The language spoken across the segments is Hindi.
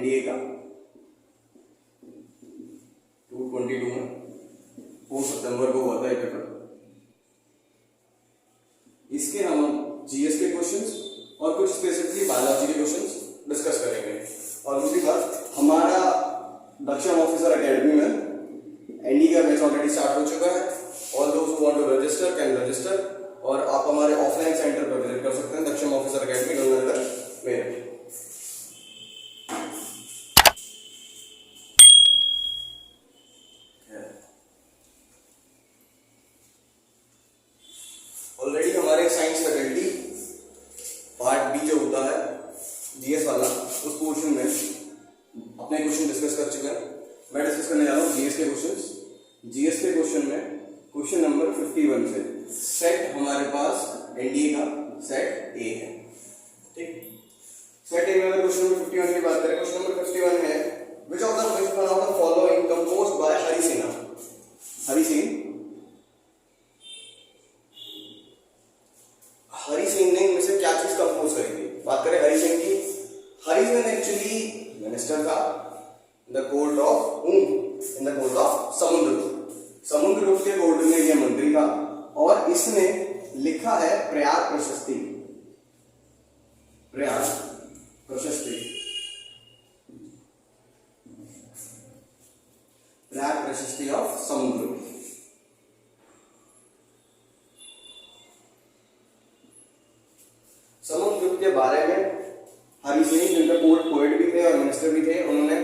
एनडीए का 2022 में 4 सितंबर को हुआ था एक पेपर। इसके हम जीएस के क्वेश्चंस और कुछ स्पेसिफिकली बायोलॉजी के क्वेश्चंस डिस्कस करेंगे। और दूसरी बात, हमारा दक्षम ऑफिसर एकेडमी में एनडी का बैच ऑलरेडी स्टार्ट हो चुका है। All those who want to register can register, और आप हमारे ऑफलाइन सेंटर पर विजिट कर सकते हैं, दक्षम ऑफिसर एकेडमी गंगानगर में। ऑलरेडी हमारे साइंस फैकल्टी पार्ट बी जो होता है जीएस वाला, उस पोर्शन में अपने क्वेश्चन डिस्कस कर चुके हैं। मैं डिस्कस करने जा रहा हूँ जीएस के क्वेश्चंस। जीएस के क्वेश्चन में क्वेश्चन नंबर 51 से सेट हमारे पास एनडीए का सेट ए है। ठीक, सेट ए में अगर क्वेश्चन नंबर 51 की बात करें, क्वेश्चन नंबर 51 है which of the following composed by Harisena. Harisen ने इनमें से क्या चीज कंपोज करी थी? बात करें हरिसेन की, हरिसेन एक्चुअली मिनिस्टर था in the court of in the court of Samudragupta के कोर्ट में यह मंत्री था, और इसने लिखा है प्रयाग प्रशस्ति। प्रयाग प्रशस्ति ऑफ समुद्रगुप्त। समुद्रगुप्त के बारे में हरिसेन, जिनका पोएट भी थे और मिनिस्टर भी थे, उन्होंने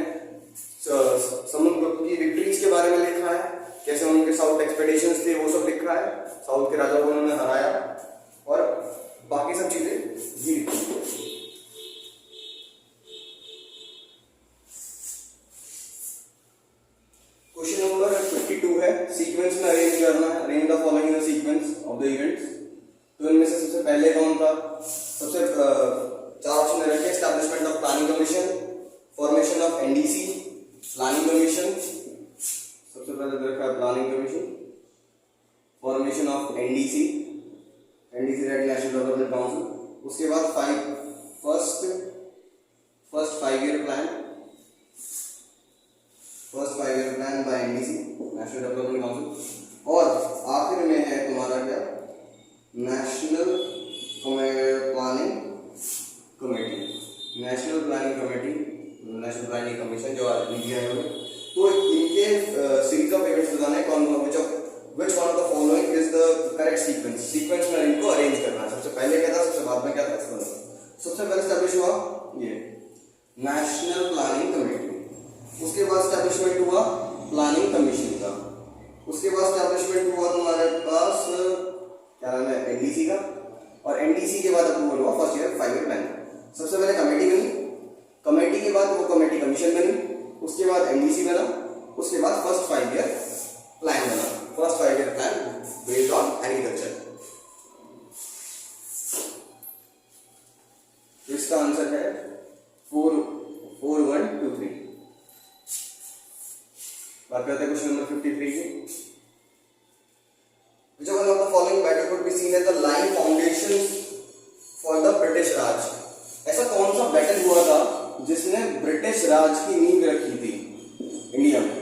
समुद्रगुप्त की विक्ट्रीज के बारे में लिखा है, कैसे उनके साउथ एक्सपेडिशंस थे वो सब लिखा है, साउथ के राजाओं को उन्होंने हराया, और बाकी सब चीजें भी लिखी है। क्वेश्चन नंबर 52 है सीक्वेंस में अरेंज करना है, arrange the following in the sequence of the events. तो इनमें से सबसे पहले कौन था? सबसे 4 ऑप्शन रखे, establishment of planning commission, formation of NDC, planning commission, सबसे पहले रखा है planning commission, formation of NDC that national development council. उसके बाद first 5 year plan by NDC national development council, और आखिर में है तुम्हारा क्या, नेशनल प्लानिंग कमीशन जो आज नीति आयोग है। तो इनके सीरीज ऑफ इवेंट्स बताना है, कौन विच one of the following is the correct sequence में इनको अरेंज करना है। सबसे पहले क्या था, सबसे बाद में क्या था? सबसे पहले एस्टैब्लिश हुआ ये नेशनल प्लानिंग कमेटी, उसके बाद एस्टैब्लिशमेंट हुआ प्लानिंग कमीशन का, उसके बाद एस्टैब्लिशमेंट हुआ तुम्हारे पास क्या नाम है, एनडीसी का, और एनडीसी के बाद अप्रूवल हुआ फर्स्ट ईयर 5 ईयर प्लान। सबसे पहले कमेटी बनी, कमेटी के बाद वो कमेटी कमीशन बनी, उसके बाद एनडीसी बना, उसके बाद फर्स्ट 5 ईयर प्लान बना, first 5 year plan based on agriculture. इसका आंसर है 4123। बात करते हैं क्वेश्चन नंबर 53 की। Which one of the following battle could be seen as the line foundations for the British Raj? ऐसा कौन सा बैटल हुआ था जिसने ब्रिटिश राज की नींव रखी थी इंडिया में?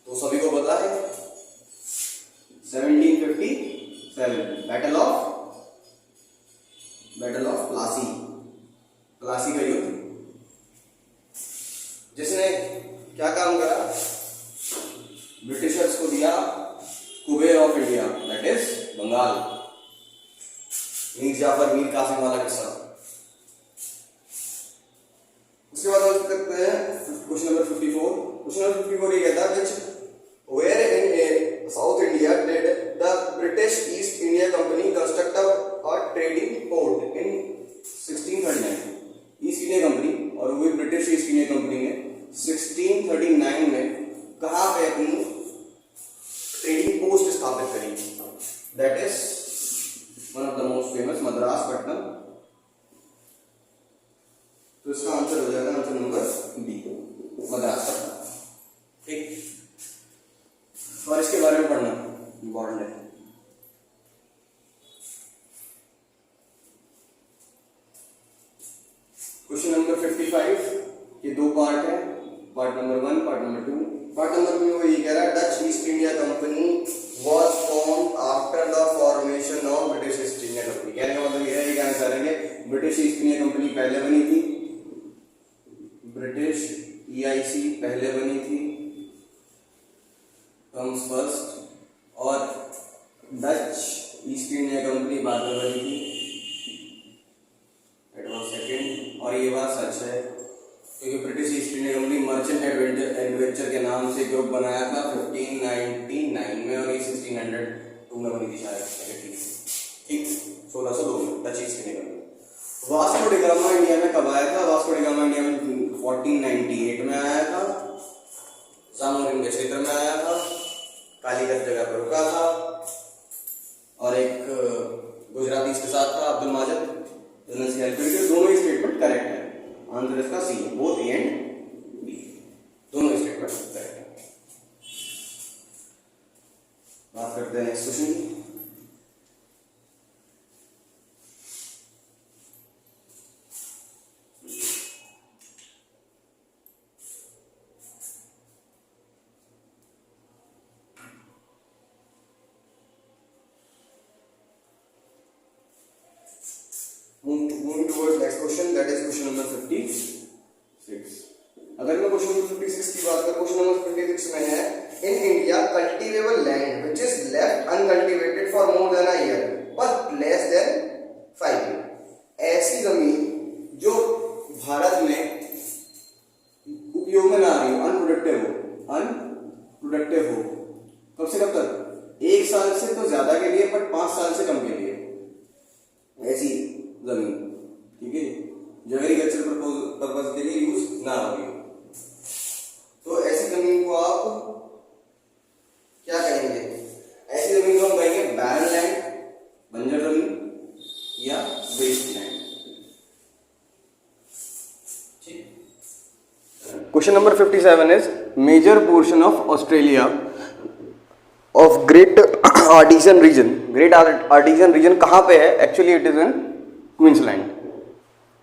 तो सभी को पता है 1757 बैटल ऑफ प्लासी का युद्ध। जिसने क्या काम करा? ब्रिटिशर्स को दिया Kuber of India, that is Bengal. Mir Jafar, Mir Qasim वाला किस्सा। उसके बाद हम करते हैं क्वेश्चन नंबर 54। क्वेश्चन नंबर 54 ये कहता है where in South India did the British East India company construct a trading port in 1639। East India company और वो ब्रिटिश ईस्ट इंडिया कंपनी ने 1639 में कहां पे अपनी ट्रेडिंग पोस्ट स्थापित करी? That is one of the most famous Madraspatnam. तो इसका आंसर हो जाएगा आंसर नंबर बी, मद्रासपट्टनम। ठीक, और इसके बारे में पढ़ना इंपॉर्टेंट है। पार्ट है, part number 1, part number 2। Part number 2 में वो ये कह रहा है Dutch east India company was formed after the formation of British East India company. कहने का मतलब ये है, ये कहना चाह रहे हैं ब्रिटिश ईस्ट इंडिया कंपनी पहले बनी थी, ब्रिटिश EIC पहले बनी थी, comes first, और डच ईस्ट इंडिया कंपनी बाद में बनी थी, इट वाज सेकंड। और ये बात सच है क्योंकि British East India company merchant adventure के नाम से ग्रुप बनाया था 1599 में, और ये 1602 में बनी थी शायद, ठीक 1602 में Dutch east India company. Vasco D gamma India में कब आया था? वास्को डी गामा इंडिया में 1498 में आया था, जामोरिन के क्षेत्र में आया था, कालीकट जगह पर रुका था, और एक गुजराती इसके साथ था अब्दुल माजिद, दोनों ही स्टेटमेंट करेक्ट है। आंसर इसका सी, बोथ ए एंड बी, दोनों स्टेटमेंट करेक्ट है। बात करते हैं नेक्स्ट क्वेश्चन की। Moving towards next question, that is question number 56। अगर मैं क्वेश्चन नंबर 56 की बात करूं, क्वेश्चन नंबर 56 में है in India cultivable land which is left uncultivated for more than a year but less than 5 year. ऐसी जमीन जो भारत में उपयोग में ना आ रही हो, अनप्रोडक्टिव हो, कब से कब तक? 1 साल से तो ज्यादा के लिए, बट 5 साल से कम के लिए, ऐसी जमीन, ठीक है, जो एग्रीकल्चर पर्पज के लिए यूज ना हो रही हो, तो ऐसी जमीन को आप क्या कहेंगे? ऐसी जमीन को हम कहेंगे बैरन लैंड, बंजर जमीन, या waste land. Question number 57 is major portion of Australia of great artesian region. Great artesian region कहाँ पे है? Actually it is in Queensland.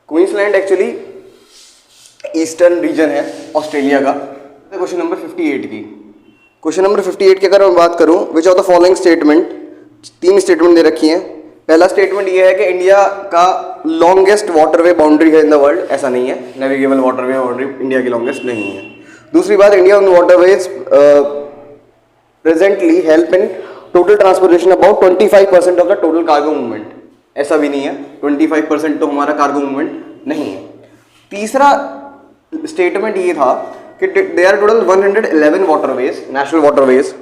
Queensland actually eastern region है ऑस्ट्रेलिया का। क्वेश्चन नंबर 58 की, क्वेश्चन नंबर 58 की अगर मैं बात करूं, which of the following statement, 3 statement दे रखी हैं। पहला स्टेटमेंट ये है कि इंडिया का लॉन्गेस्ट वाटरवे बाउंड्री है इन द वर्ल्ड, ऐसा नहीं है, नेविगेबल वाटरवे बाउंड्री इंडिया की लॉन्गेस्ट नहीं है। दूसरी बात, India on waterways presently help in total transportation about 25% of the total cargo movement, ऐसा भी नहीं है, 25% तो हमारा कार्गो मूवमेंट नहीं है। तीसरा स्टेटमेंट ये था कि they are total 111 waterways, national waterways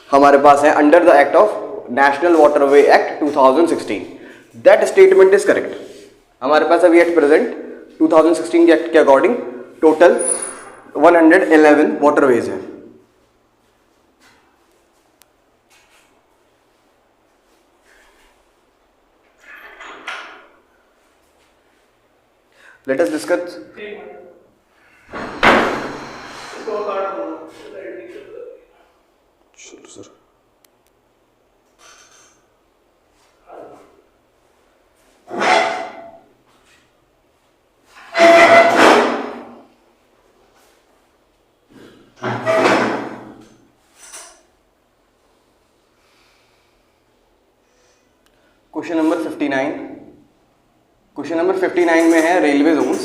हमारे पास है under the act of national waterway act 2016। That statement is correct. हमारे पास अभी एट प्रेजेंट 2016 के एक्ट के अकॉर्डिंग टोटल 111 वाटरवेज है। Let us discuss. चलो sir, question number 59। Question number 59 में है रेलवे जोन्स।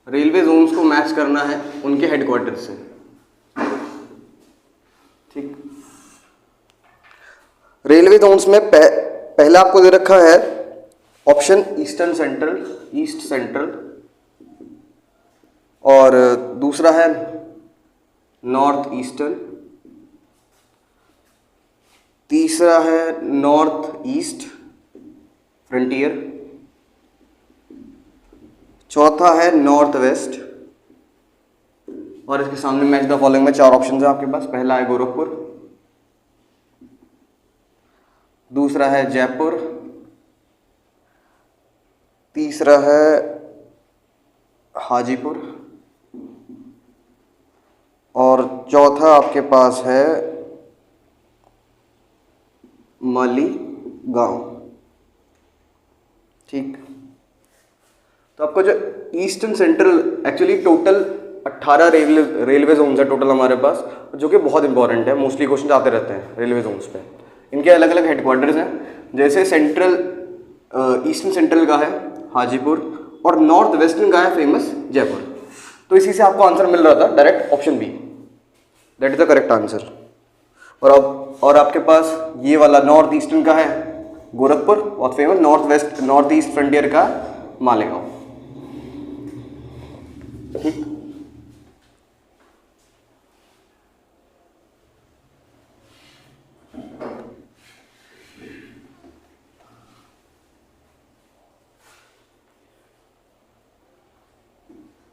रेलवे जोन्स को मैच करना है उनके हेडक्वार्टर से, ठीक। रेलवे जोन्स में पहला आपको दे रखा है option eastern central, east central, और दूसरा है नॉर्थ ईस्टर्न, तीसरा है नॉर्थ ईस्ट फ्रंटियर, चौथा है नॉर्थ वेस्ट, और इसके सामने मैच द फॉलोइंग में 4 ऑप्शन है आपके पास। पहला है गोरखपुर, दूसरा है जयपुर, तीसरा है हाजीपुर, और चौथा आपके पास है मालीगांव, ठीक। तो आपको जो eastern central, actually total 18 railway zones है टोटल हमारे पास, जो कि बहुत इंपॉर्टेंट है, मोस्टली क्वेश्चन आते रहते हैं रेलवे जोन्स पे। इनके अलग अलग हेडक्वार्टर्स हैं, जैसे सेंट्रल ईस्टर्न सेंट्रल का है हाजीपुर, और नॉर्थ वेस्टर्न का है फेमस जयपुर। तो इसी से आपको आंसर मिल रहा था direct option B, that is the correct answer. और आपके पास ये वाला नॉर्थ ईस्टर्न का है गोरखपुर, बहुत फेमस, नॉर्थ ईस्ट फ्रंटियर का मालेगांव। ठीक,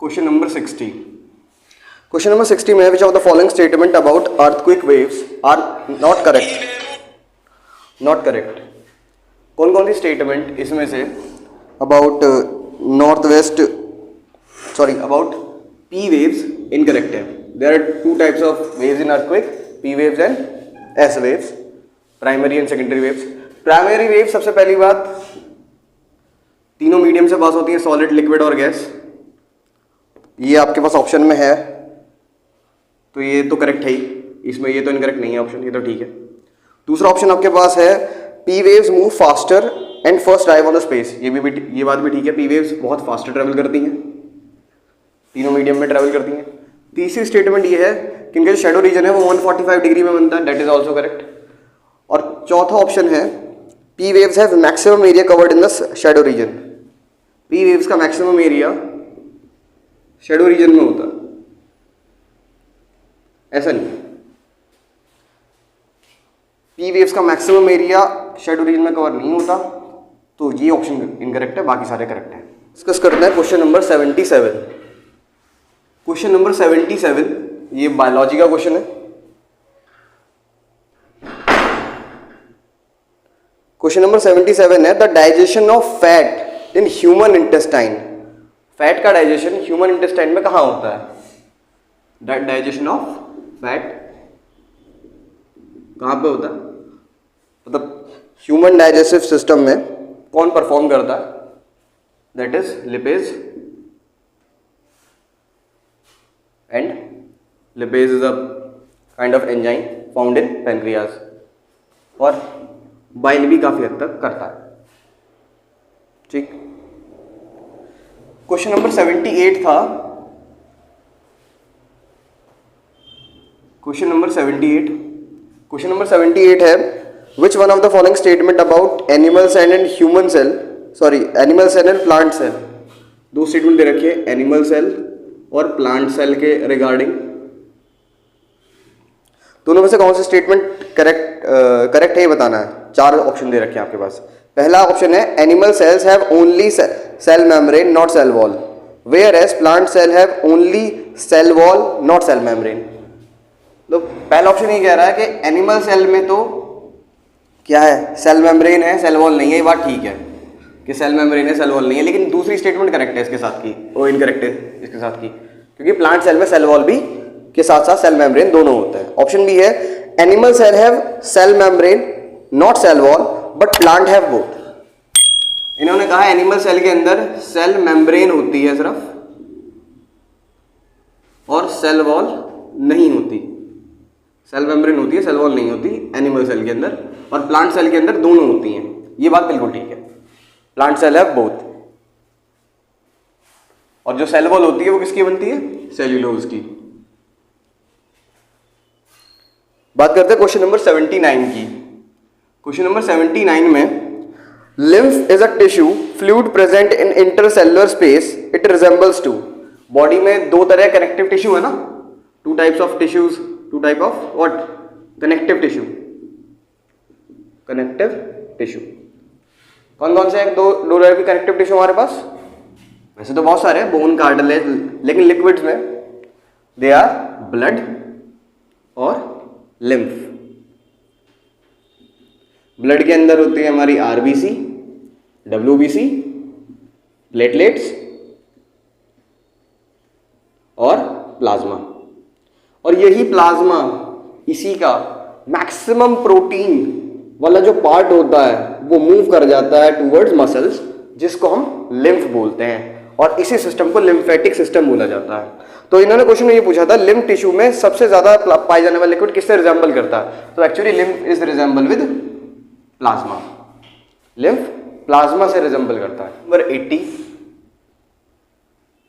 क्वेश्चन नंबर 60। क्वेश्चन नंबर 60 में which of the following statement about earthquake waves are not correct? Not correct. कौन कौन सी स्टेटमेंट इसमें से about about P waves incorrect है? There are two types of waves in earthquake, P waves and S waves, primary and secondary waves. Primary waves सबसे पहली बात तीनों मीडियम से पास होती है, सॉलिड, लिक्विड और गैस। ये आपके पास ऑप्शन में है, तो ये तो करेक्ट है ही, इसमें ये तो इनकरेक्ट नहीं है ऑप्शन, ये तो ठीक है। दूसरा ऑप्शन आपके पास है P waves move faster and first arrive on the space, ये बात भी ठीक है, P waves बहुत फास्टर ट्रेवल करती हैं, तीनों मीडियम में ट्रेवल करती हैं। तीसरी स्टेटमेंट ये है कि इनका जो शेडो रीजन है वो 145 डिग्री में बनता है, दैट इज ऑल्सो करेक्ट। और चौथा ऑप्शन है P waves have maximum area covered in the shadow reason. P waves का मैक्सिमम एरिया शेडो रीजन में होता है, ऐसा नहीं। P waves का मैक्सिमम एरिया शेडो रीजन में कवर नहीं होता, तो ये ऑप्शन इनकरेक्ट है, बाकी सारे करेक्ट हैं। डिस्कस करते हैं क्वेश्चन नंबर 77। क्वेश्चन नंबर 77 ये बायोलॉजी का क्वेश्चन है। क्वेश्चन नंबर 77 है the digestion of fat in human intestine. Fat का डाइजेशन ह्यूमन इंटेस्टाइन में कहाँ होता है? डाइजेशन ऑफ फैट कहाँ पे होता है? मतलब ह्यूमन डाइजेस्टिव सिस्टम में कौन परफॉर्म करता है? That is lipase, and lipase is a kind of enzyme found in pancreas, और बाइल भी काफी हद तक करता है। ठीक, क्वेश्चन नंबर 78 था। क्वेश्चन नंबर 78 है which one of the following statement about animal cell and human cell, animal cell and plant cell, दो स्टेटमेंट दे रखी है एनिमल सेल और प्लांट सेल के रिगार्डिंग। दोनों में से कौन सा स्टेटमेंट करेक्ट है ये बताना है। चार ऑप्शन दे रखे हैं आपके पास। पहला ऑप्शन है animal cells have only cell membrane not cell wall, whereas plant cell have only cell wall not cell membrane. तो पहला ऑप्शन ये कह रहा है कि एनिमल सेल में तो क्या है, सेल मेम्ब्रेन है, सेल वॉल नहीं है। ये बात ठीक है कि सेल मेम्ब्रेन है, सेल वॉल नहीं है, लेकिन दूसरी स्टेटमेंट करेक्ट है इसके साथ की, वो इनकरेक्ट है इसके साथ की, क्योंकि प्लांट सेल में सेल वॉल भी के साथ साथ सेल मेम्ब्रेन दोनों होता है। ऑप्शन बी है animal cell have cell membrane not cell wall but plant have both. इन्होंने कहा एनिमल सेल के अंदर सेल मेम्ब्रेन होती है सिर्फ, और सेल वॉल नहीं होती। सेल मेम्ब्रेन होती है, सेल वॉल नहीं होती एनिमल सेल के अंदर, और प्लांट सेल के अंदर दोनों होती हैं। ये बात बिल्कुल ठीक है, प्लांट सेल हैव बोथ। और जो सेल वॉल होती है वो किसकी बनती है? सेल्यूलोज की। बात करते हैं क्वेश्चन नंबर 79 की। क्वेश्चन नंबर 79 में lymph is a tissue fluid present in intercellular space it resembles to. Body में दो तरह कनेक्टिव टिश्यू है ना, two types of tissues, two type of what? Connective tissue. Connective tissue कौन कौन से हैं? दो टाइप के कनेक्टिव टिश्यू हमारे पास, वैसे तो बहुत सारे हैं, बोन, कार्टिलेज, लेकिन लिक्विड्स में दे आर ब्लड और लिम्फ। ब्लड के अंदर होती है हमारी आरबीसी, डब्ल्यूबीसी, प्लेटलेट्स और प्लाज्मा। और यही प्लाज्मा, इसी का मैक्सिमम प्रोटीन वाला जो पार्ट होता है वो मूव कर जाता है टूवर्ड्स मसल्स, जिसको हम लिम्फ बोलते हैं। और इसी सिस्टम को लिम्फेटिक सिस्टम बोला जाता है। तो इन्होंने क्वेश्चन में ये पूछा था लिम्फ टिश्यू में सबसे ज्यादा पाए जाने वाला लिक्विड किससे रिजेंबल करता है, तो actually lymph is resemble with plasma, lymph plasma से रिजेंबल करता है। नंबर 80,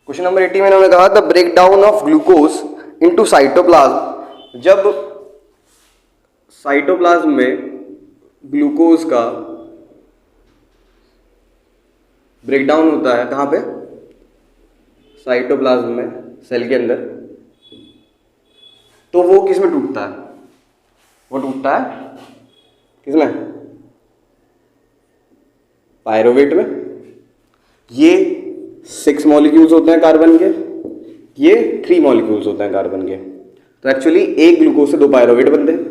क्वेश्चन नंबर 80 में इन्होंने कहा the break down of glucose into cytoplasm, जब साइटोप्लाज्म में ग्लूकोज का ब्रेकडाउन होता है, कहां पे, साइटोप्लाज्म में, सेल के अंदर, तो वो किस में टूटता है, वो टूटता है किसमें, पायरोवेट में। ये 6 मॉलिक्यूल्स होते हैं कार्बन के, ये 3 मॉलिक्यूल्स होते हैं कार्बन के, तो एक्चुअली एक ग्लूकोज से 2 पायरोवेट बनते हैं,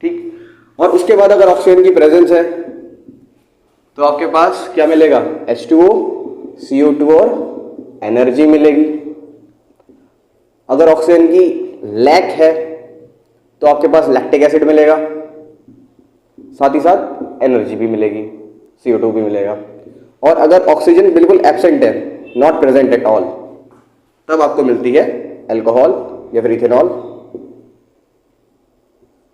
ठीक। और उसके बाद अगर ऑक्सीजन की प्रेजेंस है तो आपके पास क्या मिलेगा, H2O, CO2 और एनर्जी मिलेगी। अगर ऑक्सीजन की लैक है तो आपके पास लैक्टिक एसिड मिलेगा, साथ ही साथ एनर्जी भी मिलेगी, CO2 भी मिलेगा। और अगर ऑक्सीजन बिल्कुल एब्सेंट है, नॉट प्रेजेंट एट ऑल, तब आपको मिलती है अल्कोहल या फिर इथेनॉल,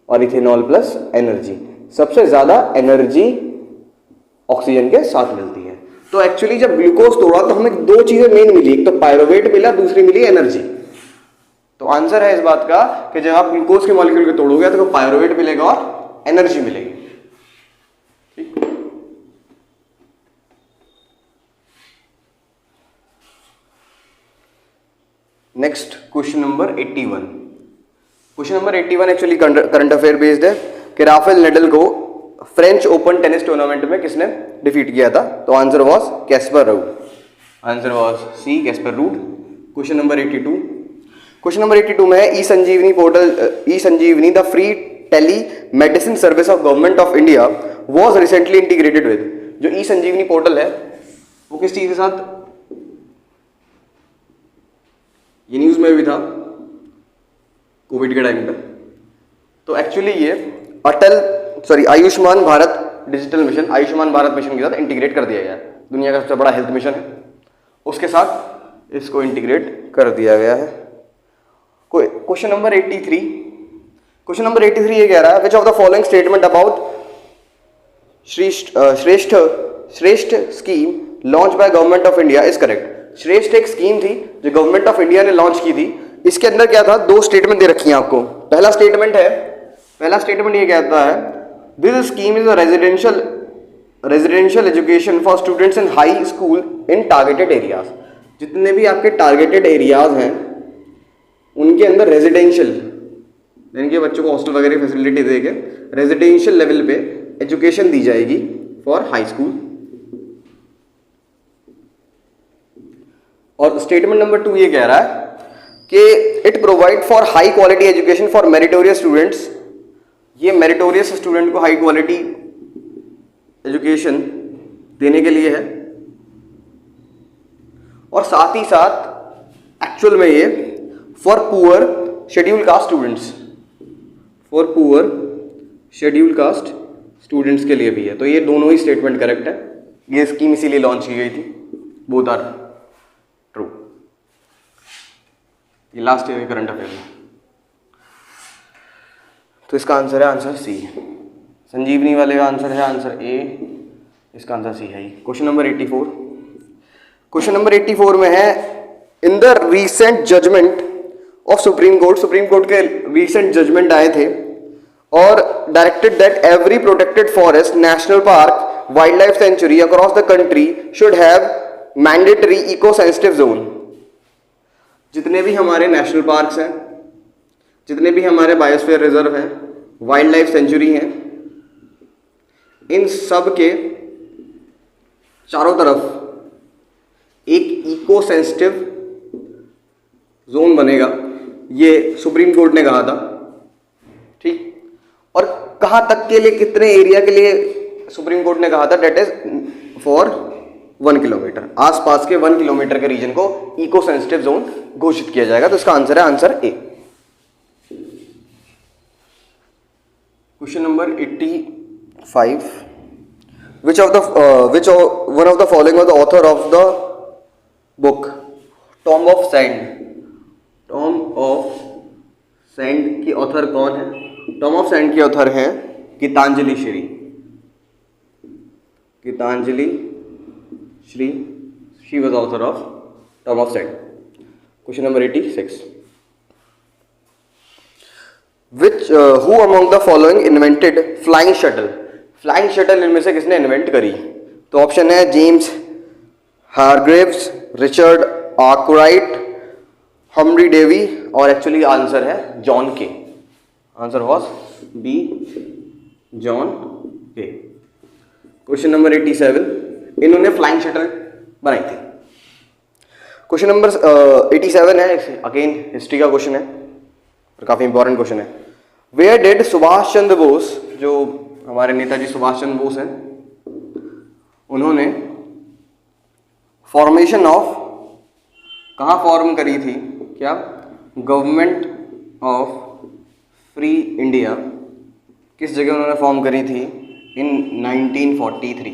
और इथेनॉल प्लस एनर्जी, सबसे ज्यादा एनर्जी ऑक्सीजन के साथ मिलती है। तो एक्चुअली जब ग्लूकोज तोड़ा तो हमें 2 चीजें मेन मिली, एक तो पायरोवेट मिला, दूसरी मिली एनर्जी। तो आंसर है इस बात का कि जब आप ग्लूकोज के मॉलिक्यूल को तोड़ोगे तो पायरोवेट मिलेगा और एनर्जी मिलेगी, ठीक। Next question number 81, question number 81 actually current affair based है कि राफेल नडाल को फ्रेंच ओपन टेनिस टूर्नामेंट में किसने डिफीट किया था, तो answer was Casper Ruud, answer was C Casper Ruud. Question number 82, question number 82 में है e Sanjeevani portal, e Sanjeevani the free telemedicine service of government of India was recently integrated with, जो ई संजीवनी पोर्टल है वो किस चीज के साथ, ये न्यूज में भी था कोविड के टाइम पे, तो एक्चुअली ये Ayushman Bharat digital mission, Ayushman Bharat mission के साथ इंटीग्रेट कर दिया गया है, दुनिया का सबसे बड़ा हेल्थ मिशन है, उसके साथ इसको इंटीग्रेट कर दिया गया है। क्वेश्चन नंबर 83, क्वेश्चन नंबर 83 ये कह रहा है which of the following statement about Shreshta scheme launch by government of India is correct. Shreshta एक स्कीम थी जो गवर्नमेंट ऑफ इंडिया ने लॉन्च की थी, इसके अंदर क्या था, 2 स्टेटमेंट दे रखी हैं आपको। पहला स्टेटमेंट ये कहता है this scheme is a residential education for students in high school in targeted areas. जितने भी आपके टारगेटेड एरियाज हैं उनके अंदर रेजिडेंशियल, यानी कि बच्चों को हॉस्टल वगैरह फैसिलिटी देके रेजिडेंशियल लेवल पे एजुकेशन दी जाएगी फॉर हाई स्कूल। और स्टेटमेंट नंबर 2 ये कह रहा है कि it provide for high quality education for meritorious students, ये मेरिटोरियस स्टूडेंट को हाई क्वालिटी एजुकेशन देने के लिए है। और साथ ही साथ एक्चुअल में ये for poor schedule caste students, for poor schedule caste students के लिए भी है। तो ये दोनों ही स्टेटमेंट करेक्ट है, ये स्कीम इसीलिए लॉन्च की गई थी, बोथ आर ट्रू। ये लास्ट ईयर करंट अफेयर है, तो इसका आंसर है आंसर सी। संजीवनी वाले का आंसर है आंसर ए, इसका आंसर सी है ही। क्वेश्चन नंबर 84, क्वेश्चन नंबर 84 में है in the recent judgment of supreme court के रीसेंट जजमेंट आए थे और directed that every protected forest, national park, wildlife sanctuary across the country should have mandatory eco sensitive zone. जितने भी हमारे नेशनल पार्क्स हैं, जितने भी हमारे बायोस्फीयर रिजर्व हैं, वाइल्ड लाइफ सेंचुरी हैं, इन सब के चारों तरफ एक इको सेंसिटिव जोन बनेगा, ये सुप्रीम कोर्ट ने कहा था, ठीक। और कहां तक के लिए, कितने एरिया के लिए सुप्रीम कोर्ट ने कहा था, डेट इज फॉर 1 किलोमीटर, आसपास के 1 किलोमीटर के रीजन को इको सेंसिटिव जोन घोषित किया जाएगा। तो इसका आंसर है answer A. Question number 85 which one of the following was the author of the book tomb of sand, tomb of sand की ऑथर कौन है? टॉम ऑफ सैंड की ऑथर है Geetanjali Shree, Geetanjali Shree, she was author of tomb of sand. Question number 86, which who among the following invented flying shuttle? Flying shuttle इनमें से किसने इन्वेंट करी? तो ऑप्शन है James Hargreaves, Richard Arkwright, Humphry Davy, और एक्चुअली आंसर है John Kay. Answer was B, John के। क्वेश्चन नंबर 87, इन्होंने फ्लाइंग शटल बनाई थी। क्वेश्चन नंबर 87 है, अगेन हिस्ट्री का क्वेश्चन है और काफी इंपॉर्टेंट क्वेश्चन है। वेयर डिड सुभाष चंद्र बोस, जो हमारे नेताजी सुभाष चंद्र बोस हैं, उन्होंने फॉर्मेशन ऑफ कहाँ फॉर्म करी थी? क्या गवर्नमेंट ऑफ फ्री इंडिया किस जगह उन्होंने फॉर्म करी थी? इन 1943।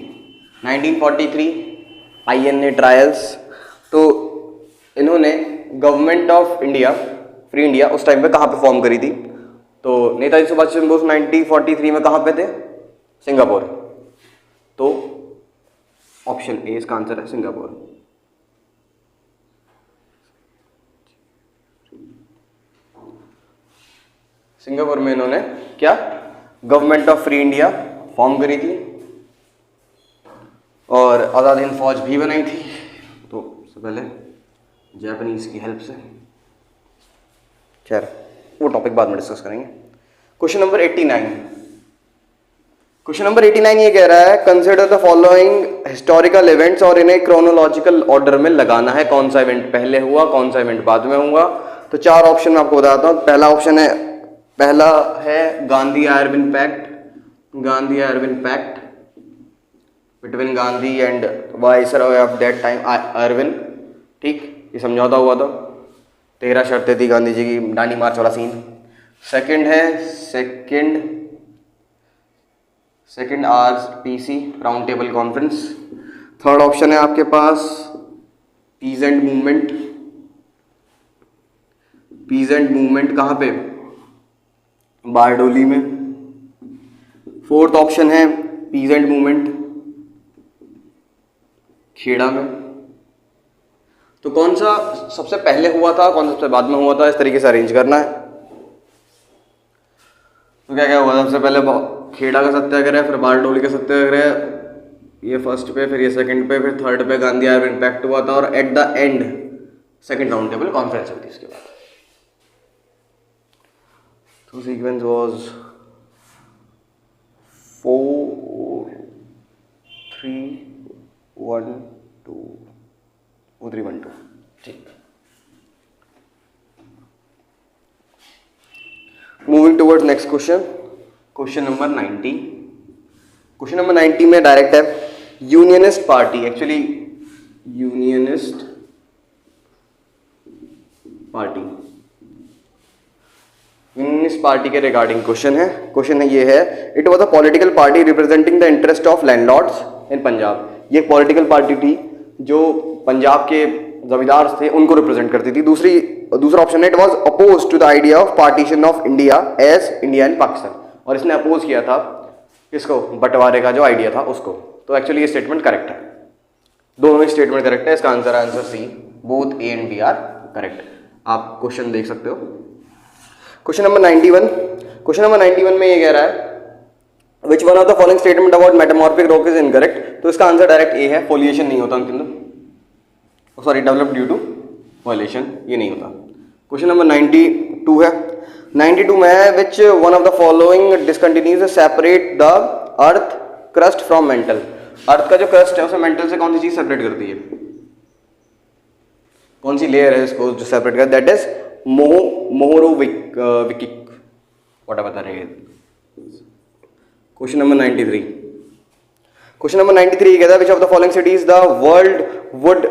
1943 INA ट्रायल्स। तो इन्होंने government of India free India उस टाइम पे कहाँ पे फॉर्म करी थी? तो नेताजी सुभाष चंद्र बोस 1943 में कहाँ पे थे? सिंगापुर। तो ऑप्शन ए इसका आंसर है, सिंगापुर। सिंगापुर में इन्होंने क्या government of free India form करी थी और आज़ाद हिंद फौज भी बनाई थी। तो सबसे पहले जापानीज की हेल्प से, खैर वो टॉपिक बाद में डिस्कस करेंगे। क्वेश्चन नंबर 89, क्वेश्चन नंबर 89 ये कह रहा है consider the following historical events, और इन्हें क्रोनोलॉजिकल ऑर्डर में लगाना है, कौन सा इवेंट पहले हुआ, कौन सा इवेंट बाद में हुआ। तो चार ऑप्शन मैं आपको बताता हूँ। पहला है Gandhi Irwin pact, Gandhi Irwin pact between Gandhi and viceroy of that time Irwin. ठीक, ये समझौता हुआ था, 13 शर्तें थी गांधी जी की, डांडी मार्च वाला सीन। सेकंड है second RPC round table conference. Third option है आपके पास पीजेंट मूवमेंट, पीजेंट मूवमेंट कहाँ पे? बारडोली में। फोर्थ ऑप्शन है पीजेंट मूवमेंट खेड़ा में। तो कौन सा सबसे पहले हुआ था, कौन सा सबसे बाद में हुआ था, इस तरीके से अरेंज करना है। तो क्या क्या हुआ? सबसे पहले खेड़ा का सत्याग्रह, फिर बारडोली का सत्याग्रह, ये फर्स्ट पे, फिर ये सेकंड पे, फिर थर्ड पे गांधी आयरविन पैक्ट हुआ था, और at the end second round table conference हुई थी इसके बाद। तो सीक्वेंस वाज 4 3 1 2 3 1 2। ठीक, moving towards next question, question number 90। Question number 90 में डायरेक्ट है unionist party, actually unionist party, unionist party के रिगार्डिंग क्वेश्चन है। क्वेश्चन है ये है, it was a political party representing the interest of landlords in Punjab. ये एक पॉलिटिकल पार्टी थी जो पंजाब के जमींदार थे उनको रिप्रेजेंट करती थी। दूसरा ऑप्शन है it was oppose to the idea of partition of India as India and Pakistan, और इसने अपोज किया था किसको? बंटवारे का जो आइडिया था उसको। तो एक्चुअली ये स्टेटमेंट करेक्ट है, दोनों ही स्टेटमेंट करेक्ट है। इसका answer C, both A and B are correct. आप क्वेश्चन देख सकते हो। क्वेश्चन नंबर 91, क्वेश्चन नंबर 91 में ये कह रहा है which one of the following statement about metamorphic rock is incorrect. तो इसका आंसर डायरेक्ट ए है, फोलिएशन नहीं होता उनके अंदर, sorry develop due to violation, ये नहीं होता। क्वेश्चन नंबर 92 है, 92 में है which one of the following discontinues separate the earth crust from mantle. Earth का जो क्रस्ट है उसे मेंटल से कौन सी चीज सेपरेट करती है? कौन सी लेयर है इसको जो सेपरेट कर? दैट इज मोहरोविकिक, व्हाट बता रहे हैं। क्वेश्चन नंबर 93, क्वेश्चन नंबर 93 ये कहता है which of the following cities the world would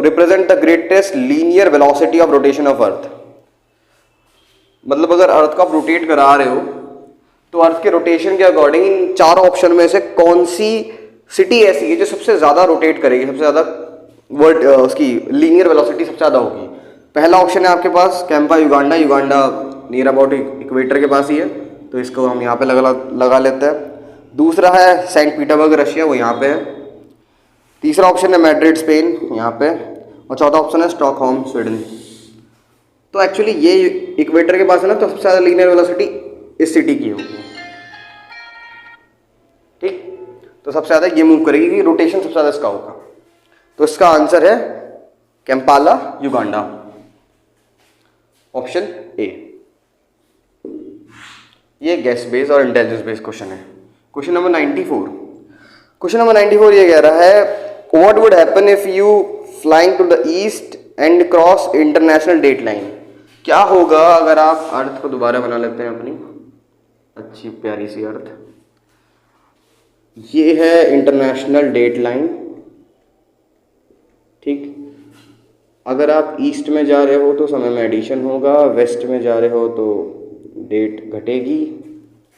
represent the greatest linear velocity of rotation of earth. मतलब अगर अर्थ को आप रोटेट करा रहे हो तो अर्थ के रोटेशन के अकॉर्डिंग इन चार ऑप्शन में से कौन सी सिटी ऐसी है जो सबसे ज्यादा रोटेट करेगी, सबसे ज्यादा वर्ड उसकी लीनियर वेलोसिटी सबसे ज़्यादा होगी। पहला ऑप्शन है आपके पास Kampala Uganda, Uganda near about equator के पास ही है, तो इसको हम यहाँ पे लगा लेते हैं। दूसरा है सेंट पीटर्सबर्ग रशिया, वो यहाँ पे है। तीसरा ऑप्शन है मैड्रिड स्पेन, यहाँ पे। और चौथा ऑप्शन है स्टॉकहोम स्वीडन। तो एक्चुअली ये इक्वेटर के पास है ना, तो सबसे ज़्यादा लीनियर वेलोसिटी इस सिटी की होगी, ठीक। तो सबसे ज़्यादा ये मूव करेगी, रोटेशन सबसे ज़्यादा इसका होगा। तो इसका आंसर है कैंपाला युगांडा, ऑप्शन ए। ये गेस बेस्ड और इंटेलिजेंस बेस्ड क्वेश्चन है। Question number 94। क्वेश्चन नंबर 94 ये कह रहा है what would happen if you flying to the east and cross international date line. क्या होगा अगर आप अर्थ को दोबारा बना लेते हैं अपनी अच्छी प्यारी सी अर्थ। ये है इंटरनेशनल डेट लाइन, ठीक। अगर आप ईस्ट में जा रहे हो तो समय में एडिशन होगा, वेस्ट में जा रहे हो तो डेट घटेगी।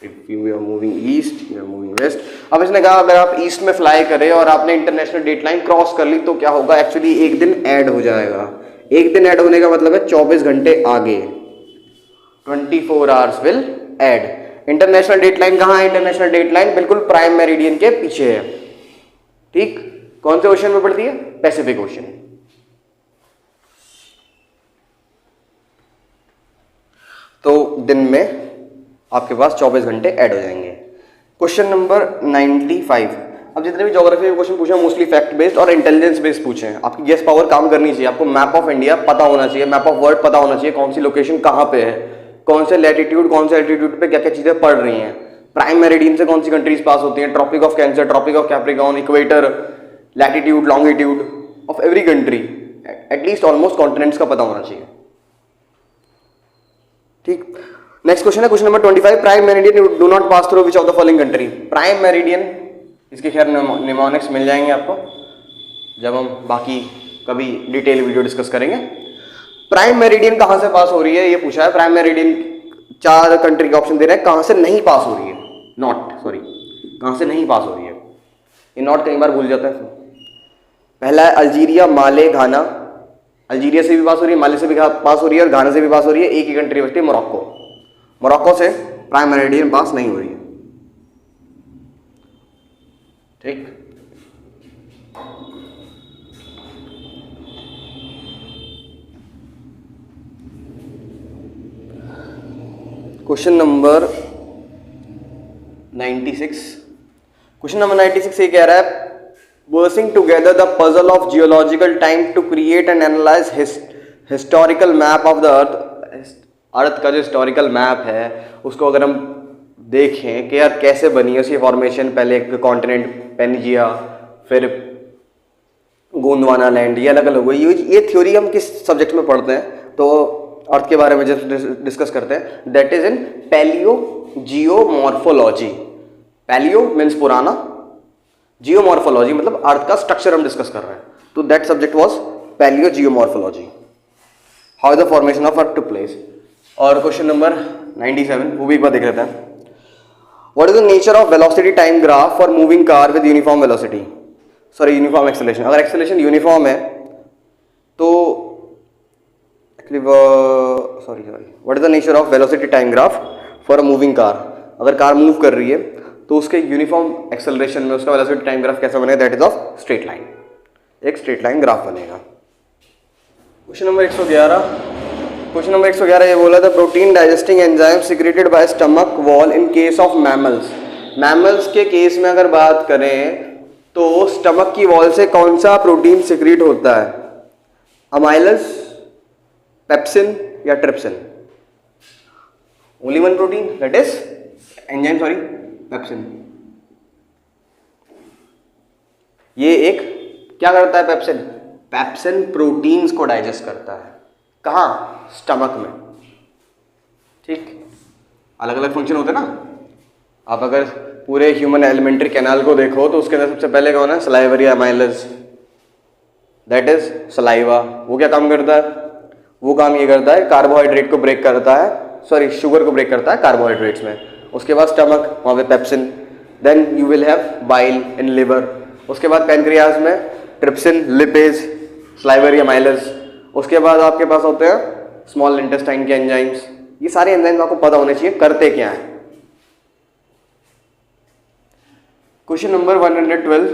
If you are moving east, you are moving west. अब इसने कहा अगर आप ईस्ट में फ्लाई करें और आपने इंटरनेशनल डेट लाइन क्रॉस कर ली तो क्या होगा, एक्चुअली एक दिन ऐड हो जाएगा। एक दिन ऐड होने का मतलब है 24 घंटे आगे, 24 hours will add. International date line कहाँ है? इंटरनेशनल डेट लाइन बिल्कुल प्राइम मेरिडियन के पीछे है, ठीक। कौन से ओशन में पड़ती है? Pacific ocean. तो दिन में आपके पास 24 घंटे ऐड हो जाएंगे। Question number 95। अब जितने भी ज्योग्राफी के क्वेश्चन पूछे मोस्टली फैक्ट बेस्ड और इंटेलिजेंस बेस्ड पूछे हैं। आपकी गेस पावर काम करनी चाहिए, आपको मैप ऑफ इंडिया पता होना चाहिए, मैप ऑफ वर्ल्ड पता होना चाहिए, कौन सी लोकेशन कहाँ पे है, कौन से लैटिट्यूड कौन से एल्टीट्यूड पे क्या क्या चीजें पड़ रही हैं, प्राइम मेरिडियन से कौन सी कंट्रीज पास होती हैं, tropic of cancer, tropic of capricorn, equator, latitude longitude of every country, at least almost continents का पता होना चाहिए, ठीक। नेक्स्ट क्वेश्चन है question number 25। Prime meridian do not pass through which of the following country. Prime meridian, इसके खैर निमोनिक्स मिल जाएंगे आपको जब हम बाकी कभी डिटेल वीडियो डिस्कस करेंगे। प्राइम मेरिडियन कहाँ से पास हो रही है ये पूछा है। प्राइम मेरिडियन 4 कंट्री के ऑप्शन दे रहे हैं, कहाँ से नहीं पास हो रही है, कहाँ से नहीं पास हो रही है। ये नॉट कई बार भूल जाता है। पहला है अल्जीरिया, माले, घाना। अल्जीरिया से भी पास हो रही है, माले से भी पास हो रही है और घाना से भी पास हो रही है। एक ही कंट्री बचती है मोरक्को। मोरक्को से प्राइम मेरिडियन पास नहीं हो रही है, ठीक। Question number 96। क्वेश्चन नंबर 96 ये कह रहा है versing together the puzzle of geological time to create and analyse historical map of the earth. Earth का जो हिस्टोरिकल मैप है उसको अगर हम देखें कि यार कैसे बनी है उसकी फॉर्मेशन, पहले कॉन्टिनेंट पेनिजिया, फिर गोंडवाना लैंड, ये अलग अलग हुई। ये थ्योरी हम किस सब्जेक्ट में पढ़ते हैं? तो अर्थ के बारे में जब डिस्कस करते हैं that is in palaeo geomorphology. Palaeo means पुराना, जियोमॉर्फोलॉजी मतलब अर्थ का स्ट्रक्चर हम डिस्कस कर रहे हैं। तो that subject was palaeo geomorphology, how the formation of earth took place. और क्वेश्चन नंबर 97 वो भी एक बार देख लेते हैं। What is the nature of velocity time graph for moving car with uniform velocity, sorry uniform acceleration. अगर एक्सेलरेशन यूनिफॉर्म है तो sorry what is the nature of velocity time graph for a moving car. अगर कार मूव कर रही है तो उसके यूनिफॉर्म एक्सेलरेशन में उसका वेलोसिटी टाइम ग्राफ कैसा बनेगा? That is of straight line, एक स्ट्रेट लाइन ग्राफ बनेगा। Question number 111। क्वेश्चन नंबर 111 ये बोला था protein digesting enzyme secreted by stomach wall in case of mammals. Mammals के केस में अगर बात करें तो स्टमक की वॉल से कौन सा प्रोटीन सिक्रीट होता है? अमाइलस, पेप्सिन या trypsin? Only one protein that is enzyme, sorry pepsin. ये एक क्या करता है पेप्सिन? पेप्सिन प्रोटीन्स को डाइजेस्ट करता है। कहाँ? स्टमक में, ठीक। अलग अलग फंक्शन होते हैं ना। आप अगर पूरे ह्यूमन एलिमेंट्री कैनाल को देखो तो उसके अंदर सबसे पहले कौन है? Salivary amylase, that is saliva. वो क्या काम करता है? वो काम ये करता है कार्बोहाइड्रेट को ब्रेक करता है, सॉरी शुगर को ब्रेक करता है कार्बोहाइड्रेट्स में। उसके बाद स्टमक, वहाँ पे pepsin, then you will have bile in liver. उसके बाद पैनक्रियाज में ट्रिप्सिन, लिपेज, स्लाइवर या माइलस। उसके बाद आपके पास होते हैं स्मॉल इंटेस्टाइन के एंजाइम्स। ये सारे एंजाइम्स आपको पता होने चाहिए करते क्या हैं। Question number 112,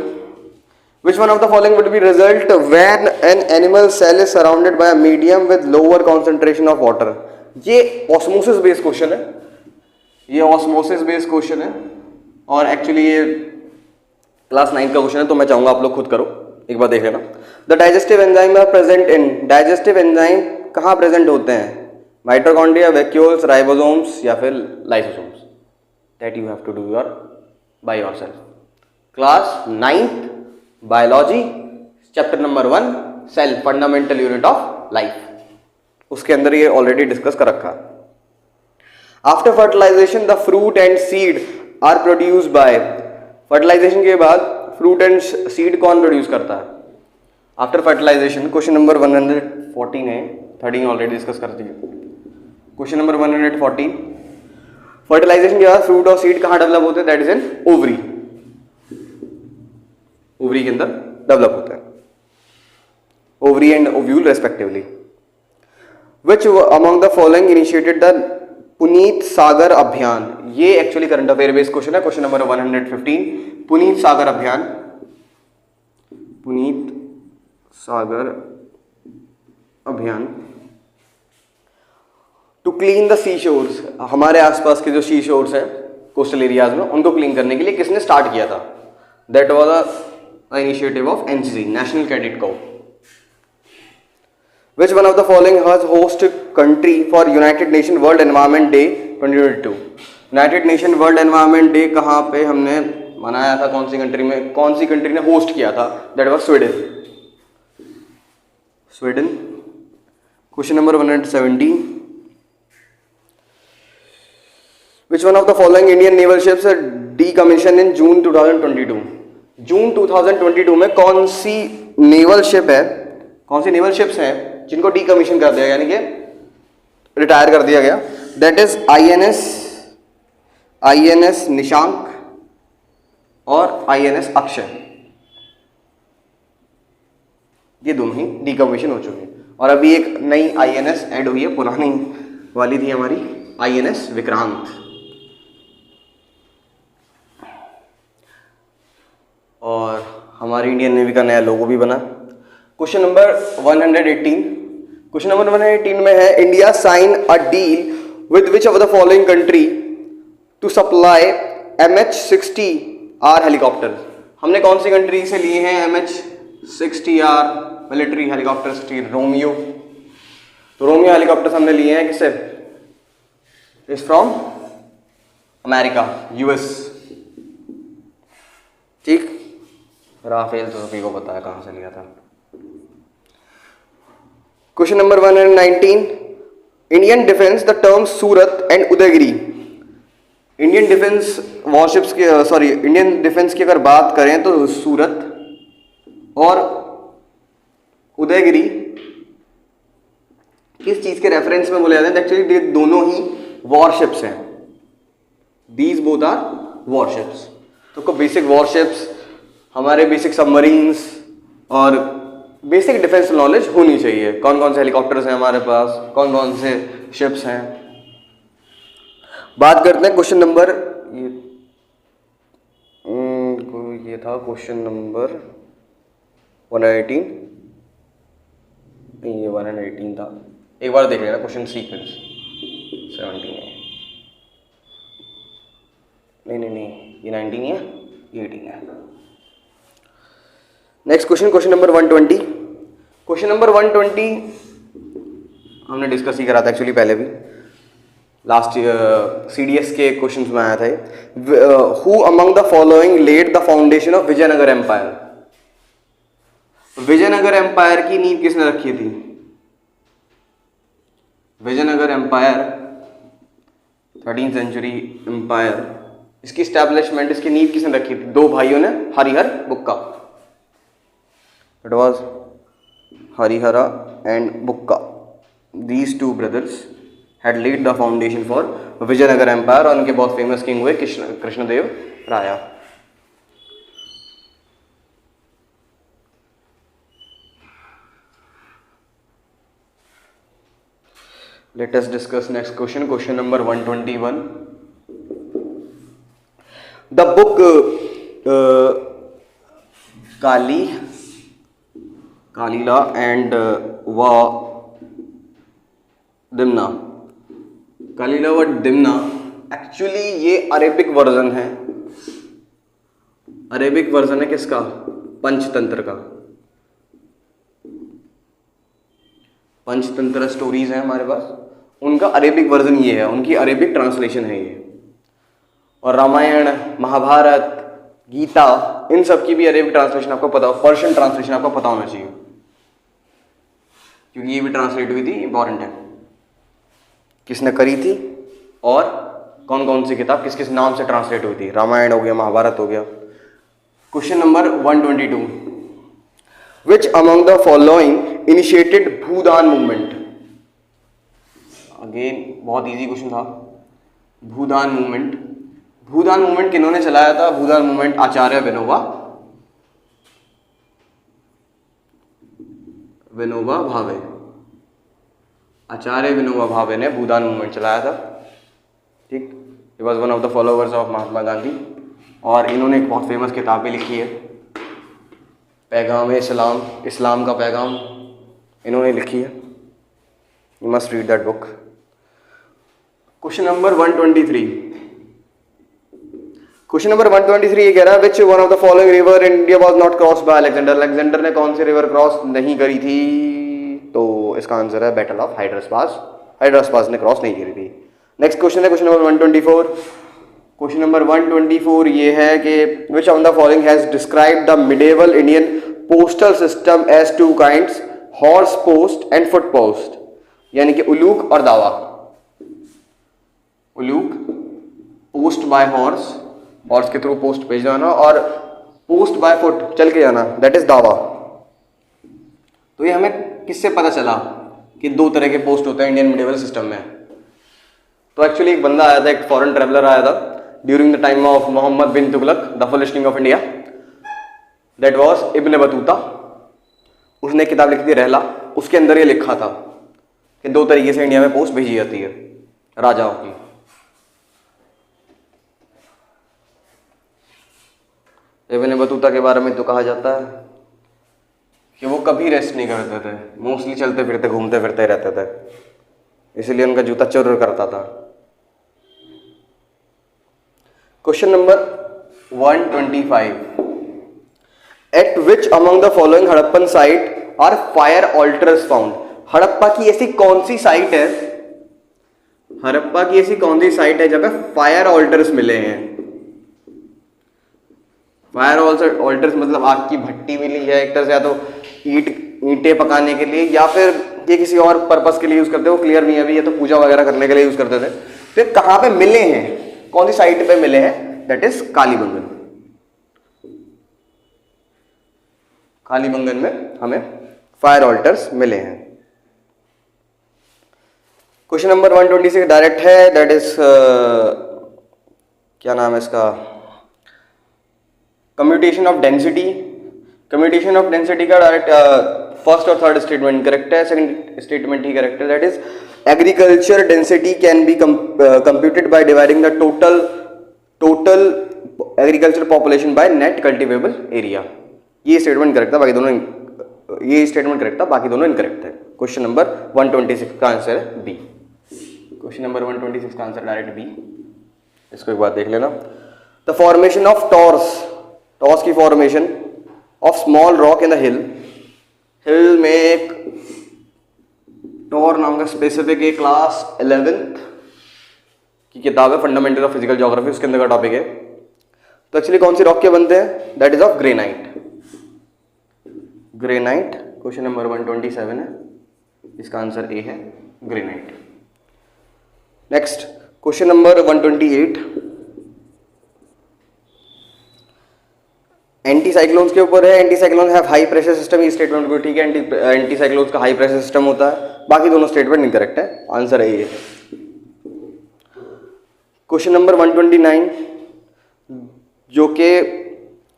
which one of the following would be result when an animal cell is surrounded by a medium with lower concentration of water? ये ऑस्मोसिस बेस्ड क्वेश्चन है, ये ऑस्मोसिस बेस्ड क्वेश्चन है और एक्चुअली ये क्लास 9 का क्वेश्चन है, तो मैं चाहूंगा आप लोग खुद करो, एक बार देख लेना। The digestive enzyme are present in, digestive enzyme कहाँ प्रेजेंट होते हैं? माइटोकॉन्ड्रिया, वैक्यूल्स, राइबोसोम्स या फिर lysosomes. That you have to do your by yourself. Class 9th biology chapter number 1 cell fundamental unit of life, उसके अंदर ये ऑलरेडी डिस्कस कर रखा है। After fertilisation the fruit and seed are produce by, fertilisation के बाद फ्रूट एंड सीड कौन प्रोड्यूस करता है? आफ्टर फर्टिलाइजेशन क्वेश्चन नंबर 114 है, 13 ऑलरेडी डिस्कस कर दिए। क्वेश्चन नंबर 114, फर्टिलाइजेशन के बाद फ्रूट और सीड कहाँ डेवलप होते हैं? That is an ovary, ovary के अंदर डेवलप होता है, ovary and ovule respectively. Which among the following initiated the Puneet Sagar Abhiyan? ये actually current affair based question है। Question number 115, Puneet Sagar Abhiyan, Puneet Sagar Abhiyan to clean the sea shores, हमारे आसपास के जो सी शोर्स हैं कोस्टल एरियाज में, उनको क्लीन करने के लिए किसने स्टार्ट किया था? That was the initiative of NCC, national cadet Corp. Which one of the following has host country for United Nation World Environment Day 2022? United Nation World Environment Day कहाँ पे हमने मनाया था? कौन सी कंट्री में, कौन सी कंट्री ने होस्ट किया था? That was Sweden. Sweden. Question number 117. Which one of the following Indian naval ships are decommissioned in June 2022? जून 2022 में कौन सी नेवल शिप है, कौन सी नेवल शिप्स हैं जिनको डीकमीशन कर दिया, यानी कि रिटायर कर दिया गया? दैट इज आईएनएस निशांक और आईएनएस अक्षय। ये दोनों ही डीकमीशन हो चुके हैं और अभी एक नई आईएनएस ऐड हुई है, पुरानी वाली थी हमारी आईएनएस विक्रांत। और हमारी इंडियन नेवी का नया लोगो भी बना। क्वेश्चन नंबर 118, क्वेश्चन नंबर 118 में है India sign a deal with which of the following country to supply MH-60R helicopter? हमने कौन सी कंट्री से लिए हैं MH-60R मिलिट्री हेलीकॉप्टर? रोमियो। तो रोमियो हेलीकॉप्टर्स हमने लिए हैं किससे? Is from America, US. ठीक, राफेल तो सभी को पता है कहां से लिया था। Question number 119, Indian defence the term Surat and Udaygiri. Indian defence warships की, सॉरी इंडियन डिफेंस की अगर बात करें तो सूरत और उदयगिरी किस चीज के रेफरेंस में बोले जाते हैं? एक्चुअली दोनों ही वॉरशिप्स हैं, दीज बोथ आर वॉरशिप्स। तो बेसिक वॉरशिप्स, हमारे बेसिक सबमरीन्स और बेसिक डिफेंस नॉलेज होनी चाहिए। कौन कौन से हेलीकॉप्टर्स हैं हमारे पास, कौन कौन से शिप्स हैं। बात करते हैं क्वेश्चन नंबर, ये था क्वेश्चन नंबर 118, नहीं ये 118 था, एक बार देख लेना क्वेश्चन सीक्वेंस 17 है, नहीं ये 19 है, ये 18 है। Next question, question number 120। Question number 120 हमने डिस्कस ही करा था एक्चुअली पहले भी, लास्ट CDS के क्वेश्चंस में आया था। Who among the following led the foundation of Vijayanagara empire? Vijayanagara empire की नींव किसने रखी थी? Vijayanagara empire 13th century empire, इसकी स्टैब्लिशमेंट, इसकी नींव किसने रखी थी? दो भाइयों ने, Harihara Bukka. It was Harihara and Bukka, these two brothers had laid the foundation for Vijayanagara empire, और उनके बहुत फेमस किंग हुए कृष्णदेव राया। Let us discuss next question. Question number 121. The book Kalila and Dimna. Kalila व Dimna एक्चुअली ये अरेबिक वर्जन है. अरेबिक वर्जन है किसका? पंचतंत्र का. पंचतंत्र स्टोरीज हैं हमारे पास, उनका अरेबिक वर्जन ये है, उनकी अरेबिक ट्रांसलेशन है ये. और रामायण, महाभारत, गीता, इन सब की भी अरेबिक ट्रांसलेशन आपको पता हो, पर्शियन ट्रांसलेशन आपको पता होना चाहिए, क्योंकि ये भी ट्रांसलेट हुई थी, इंपॉर्टेंट है. किसने करी थी और कौन कौन सी किताब किस किस नाम से ट्रांसलेट हुई थी. रामायण हो गया, महाभारत हो गया. Question number 122. Which among the following initiated Bhoodan movement? Again बहुत इजी क्वेश्चन था. भूदान मूवमेंट. भूदान मूवमेंट किन्होंने चलाया था? भूदान मूवमेंट आचार्य विनोबा भावे. आचार्य विनोबा भावे ने भूदान मूवमेंट चलाया था. ठीक. He was one of the followers of Mahatma Gandhi, और इन्होंने एक बहुत फेमस किताब भी लिखी है, पैगाम इस्लाम, इस्लाम का पैगाम, इन्होंने लिखी है. You must read that book. Question number 123. Question number 123 ये कह रहा है which one of the following river in India was not crossed by Alexander. Alexander ने कौन सी रिवर क्रॉस नहीं करी थी? तो इसका आंसर है battle of Hydrus pass. Hydrus pass ने क्रॉस नहीं करी थी. नेक्स्ट क्वेश्चन है क्वेश्चन नंबर 124. क्वेश्चन नंबर 124 ये है कि which of the following has described the medieval Indian postal system as two kinds, horse post and foot post. यानी कि उलूक और dawa. Uluq, post by horse, horse के थ्रू पोस्ट भेज जाना, और पोस्ट बाय फुट, चल के जाना, दैट इज दावा. तो ये हमें किससे पता चला कि दो तरह के पोस्ट होते हैं इंडियन मिडेवल सिस्टम में? तो एक्चुअली एक बंदा आया था, एक फॉरेन ट्रेवलर आया था during the time of Muhammad bin Tughlaq, the fullest king of India, that was Ibn Battuta. उसने किताब लिखी थी रहला. उसके अंदर ये लिखा था कि दो तरीके से इंडिया में पोस्ट भेजी जाती है राजाओं की. इब्न बतूता के बारे में तो कहा जाता है कि वो कभी रेस्ट नहीं करते थे, मोस्टली चलते फिरते घूमते फिरते रहते थे, इसलिए उनका जूता चुर करता था. Question number 125. At which among the following Harappan site are fire altars found. Harappa की ऐसी कौन सी साइट है, हड़प्पा की ऐसी कौन सी साइट है जहां पे फायर ऑल्टर्स मिले हैं? फायर ऑल्टर्स मतलब आग की भट्टी मिली है एक तरह से, या तो ईंटें पकाने के लिए, या फिर ये किसी और पर्पस के लिए यूज करते हैं, वो क्लियर नहीं है अभी. ये तो पूजा वगैरह करने के लिए यूज करते थे. फिर कहां पे मिले हैं, कौन सी साइट पे मिले हैं? That is Kalibangan. कालीबंगन में हमें फायर ऑल्टर्स मिले हैं. क्वेश्चन नंबर 126 डायरेक्ट है, दैट इज क्या नाम है इसका, commutation of density. Commutation of density का डायरेक्ट फर्स्ट और थर्ड स्टेटमेंट करेक्ट है, सेकंड स्टेटमेंट ही करेक्ट है. That is agriculture density can be computed by dividing the total agriculture population by net cultivable area. ये स्टेटमेंट करेक्ट था, बाकी दोनों इनकरेक्ट है. क्वेश्चन नंबर 126 का आंसर है बी. क्वेश्चन नंबर 126 का आंसर डायरेक्ट बी. इसको एक बार देख लेना. द फॉर्मेशन ऑफ टॉर्स की formation of small rock in the हिल में एक टॉर नाम का स्पेसिफिक है, क्लास 11th की किताब है, फंडामेंटल ऑफ फिजिकल ज्योग्राफी, उसके अंदर का टॉपिक है. तो एक्चुअली कौन सी रॉक के बनते हैं? That is of granite. Granite question number 127 है, इसका आंसर ए है, granite. Next question number 128 anti cyclones के ऊपर है. Anti cyclone have high pressure system. ये स्टेटमेंट को ठीक है, एंटी साइक्लोन्स का हाई प्रेशर सिस्टम होता है. बाकी दोनों स्टेटमेंट इनकरेक्ट है, आंसर है ये. क्वेश्चन नंबर 129 जो कि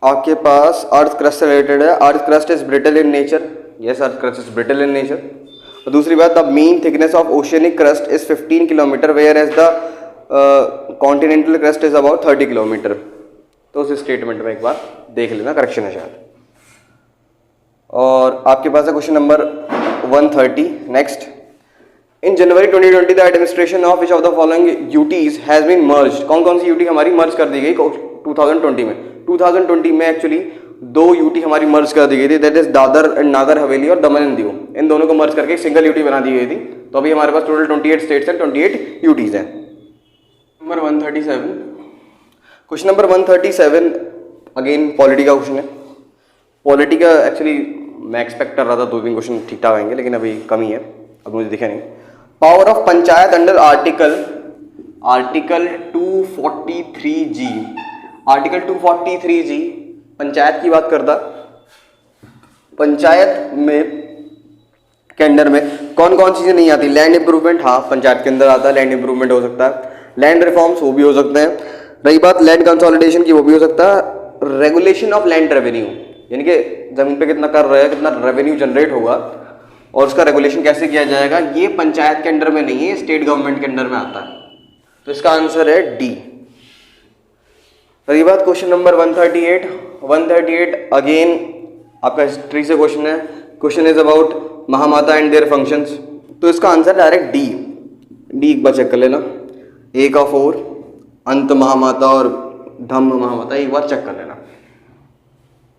आपके पास अर्थ क्रस्ट से रिलेटेड है. Earth crust is brittle in nature. Yes, earth crust is brittle in nature. और दूसरी बात, the mean thickness of oceanic crust is 15 kilometre whereas the continental crust is about 30 kilometre. तो उस स्टेटमेंट में एक बार देख लेना, करेक्शन है शायद। और आपके पास है question number 130 next. In January 2020 the administration of which of the following UTs has been merged. कौन कौन सी यूटी हमारी मर्ज कर दी गई 2020 में? 2020 में एक्चुअली 2 यूटी हमारी मर्ज कर दी गई थी, that is Dadar and Nagar Haveli और दमन एंड दीव। इन दोनों को मर्ज करके एक सिंगल यूटी बना दी गई थी। तो अभी हमारे पास टोटल 28 स्टेट्स हैं, 28 यूटीज हैं। Number 137, question number 137 again polity का क्वेश्चन है। पॉलिटी का एक्चुअली मैं एक्सपेक्ट कर रहा था 2-3 क्वेश्चन ठीक ठाक आएंगे, लेकिन अभी कमी है, अब मुझे दिखा नहीं। Power of panchayat under article 243G। Article 243G panchayat की बात करता। पंचायत में के अंडर में कौन कौन चीजें नहीं आती? लैंड इंप्रूवमेंट, हाँ पंचायत के अंदर आता है, लैंड इंप्रूवमेंट हो सकता है। लैंड रिफॉर्म्स, वो भी हो सकते हैं। रही बात लैंड कंसोलिडेशन की, वो भी हो सकता है। रेगुलेशन ऑफ लैंड रेवेन्यू, यानी कि जमीन पे कितना कर रहा है, कितना रेवेन्यू जनरेट होगा और उसका रेगुलेशन कैसे किया जाएगा, ये पंचायत के अंडर में नहीं है, स्टेट गवर्नमेंट के अंडर में आता है। तो इसका आंसर है डी। रही बात क्वेश्चन नंबर 138 अगेन आपका हिस्ट्री से क्वेश्चन है। Question is about Mahamatta and their functions. तो इसका आंसर डायरेक्ट डी। एक बार चेक कर लेना, ए का 4, अंत महामाता और धम्म महामाता, एक बार चेक कर लेना।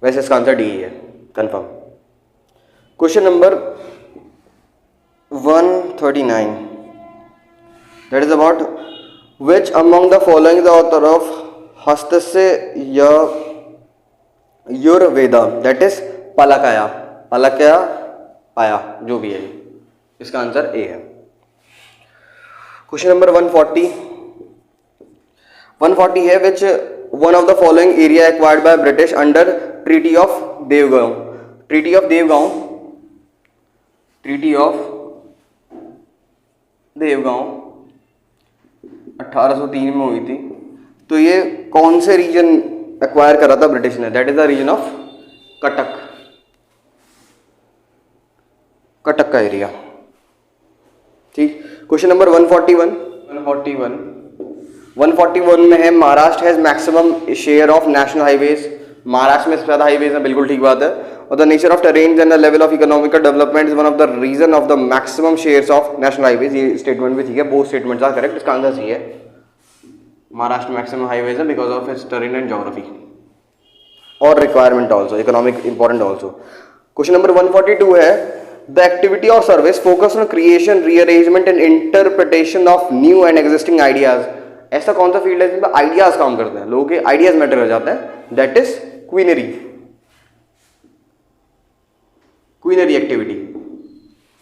वैसे इसका आंसर डी है, confirm. Question number 139 that is about which among the following the author of हस्तस्य युर्वेदा, दैट इज पलकाया पाया, जो भी है, इसका आंसर ए है। क्वेश्चन नंबर 140 है which one of the following area acquired by British under treaty of Devgaon. Treaty of Devgaon 1803 में हुई थी। तो ये कौन से रीजन एक्वायर करा था ब्रिटिश ने? That is the reason of Cuttack का एरिया। ठीक। क्वेश्चन नंबर 141 में है Maharashtra has maximum share of national highways. Maharashtra में सबसे ज्यादा हाईवेज है, बिल्कुल ठीक बात है। और the nature of terrain and the level of economical development is one of the reason of the maximum shares of national highways. ये स्टेटमेंट भी ठीक है, बोथ स्टेटमेंट्स आर करेक्ट। इसका आंसर सी है, महाराष्ट्र मैक्सिमम हाईवेज है because of its terrain and geography और requirement also, economic important also. Question number 142 है the activity of service focus on creation, rearrangement and interpretation of new and existing ideas. ऐसा कौन सा फील्ड है जिसमें आइडियाज काम करते हैं, लोगों के आइडियाज मैटर कर जाते हैं? That is quinary activity,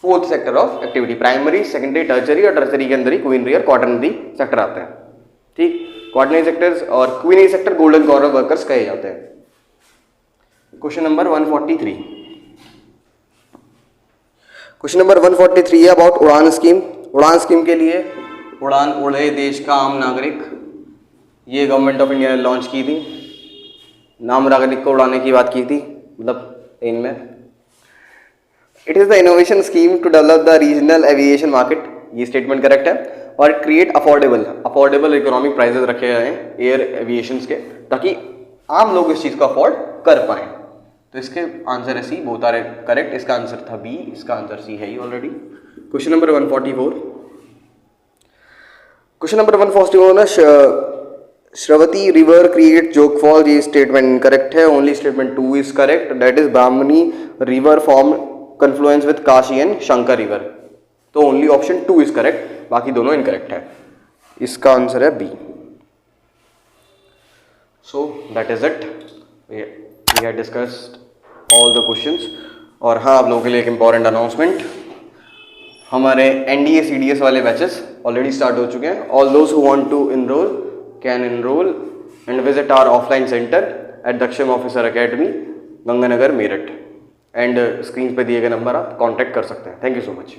fourth sector of activity. Primary, secondary, tertiary और टर्चरी के अंदर ही क्वीनरी और क्वाटरनरी सेक्टर आते हैं। ठीक, क्वाटरनरी सेक्टर्स और quinary sector golden corner workers कहे जाते हैं। क्वेश्चन नंबर 143 है अबाउट उड़ान स्कीम। उड़ान स्कीम के लिए उड़ान उड़े देश का आम नागरिक, ये गवर्नमेंट ऑफ इंडिया ने लॉन्च की थी। नाम नागरिक को उड़ाने की बात की थी, मतलब इनमें it is the innovation scheme to develop the regional aviation market, ये स्टेटमेंट करेक्ट है। और क्रिएट अफोर्डेबल इकोनॉमिक प्राइसेस रखे गए हैं एयर एविएशन के, ताकि आम लोग इस चीज को अफोर्ड कर पाए। तो इसके आंसर है सी, बोथ आर करेक्ट। इसका आंसर था बी, इसका आंसर सी है ही ऑलरेडी। क्वेश्चन नंबर 144 ना Sharavathi river create Jog fall, ये स्टेटमेंट इनकरेक्ट है। Only statement 2 is correct, that is Brahmani river form confluence with Kashi and Shankar river. तो ओनली ऑप्शन 2 इज करेक्ट, बाकी दोनों इनकरेक्ट है। इसका आंसर है B. So that is it, we have discussed all the questions. और हाँ, आप लोगों के लिए एक इंपॉर्टेंट अनाउंसमेंट, हमारे NDA CDS वाले बैचेस ऑलरेडी स्टार्ट हो चुके हैं। All those who want to enroll can enroll and visit our offline centre at Dakshin officer academy, Ganganagar, Meerut. And screen पे दिए गए नंबर आप कांटेक्ट कर सकते हैं। Thank you so much.